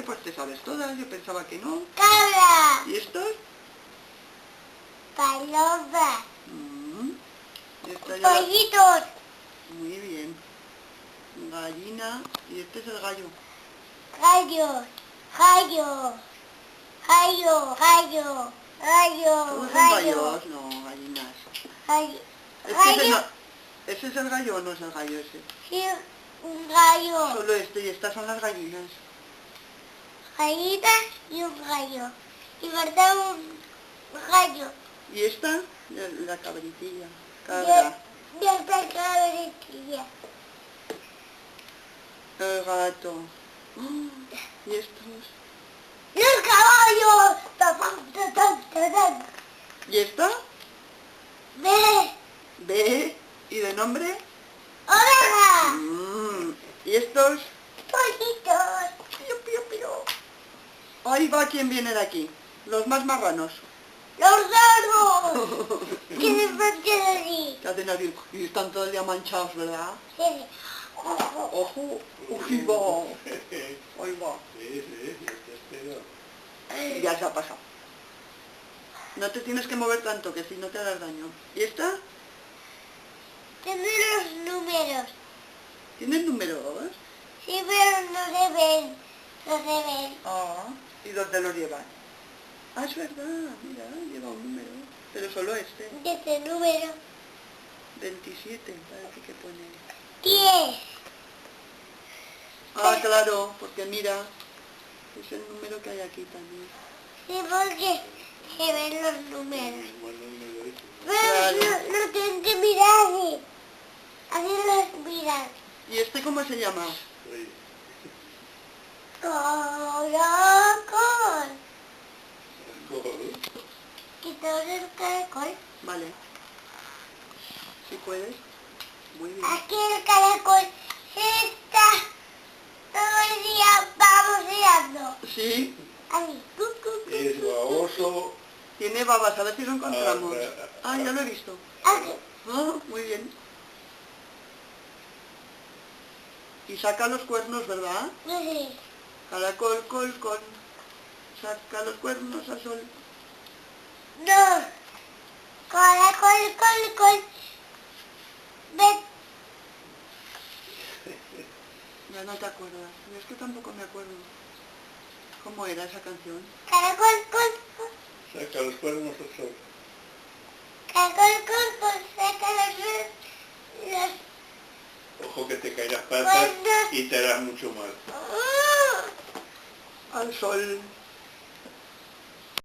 pues te sabes todas, yo pensaba que no. Cabra. ¿Y estos? Paloma. Esta ya la- Pollitos. Muy bien. Gallina. Y este es el gallo. Gallos. Gallo. Gallo. Gallo. Gallo. ¿Todos son Gallo. gallos? No, gallinas. Gallo. ¿Ese es el gallo o no es el gallo ese? Sí, un gallo. Solo este y estas son las gallinas. Gallinas y un gallo. Y verdad un gallo. ¿Y esta? La cabritilla. Cabra. Y esta cabritilla. El gato. ¿Y estos? ¡Los caballos! ¡Tatán, tatán, tatán! ¿Y esta? ¡Ve! ¿B? ¿Y de nombre? ¡Oveja! ¿Y estos? ¡Pollitos! Pío, pío, pío. Ahí va quien viene de aquí. Los más marranos. ¡Los cerdos! ¿Qué les mantiene allí? Que hacen así y están todo el día manchados, ¿verdad? Sí. ¡Ojo! ¡Uy, va! Ahí va. Y ya se ha pasado. No te tienes que mover tanto, que si no te harás daño. ¿Y esta? Tiene los números. ¿Tienes números? Sí, pero no se ven. No se ven. Ah, ¿y dónde los llevan? Ah, es verdad, mira, lleva un número. Pero solo este. Este número. 27, parece que pone. 10. Ah, claro, porque mira, es el número que hay aquí también. Sí, porque se ven los números. Pero Claro. no tienen que mirar así. Así los miran. ¿Y este cómo se llama? Caracol. Quitamos el caracol. Vale. Si puedes. Muy bien. Aquí el caracol está todo el día baboseando. Sí, Así. Cu, cu, cu, Es cu. baboso. tiene babas, a ver si lo encontramos. Ah, Ah, ya lo he visto. Así. Ah, muy bien. Y saca los cuernos, ¿verdad? Así. Caracol, col, con. Saca los cuernos al sol. No. Caracol, col, col. Ven. Ya no te acuerdas. Yo es que tampoco me acuerdo. ¿Cómo era esa canción? Caracol, col, col. Saca los cuernos al sol. Caracol, col, col. Saca los... Ojo que te caen las patas y te harás mucho mal. Al sol.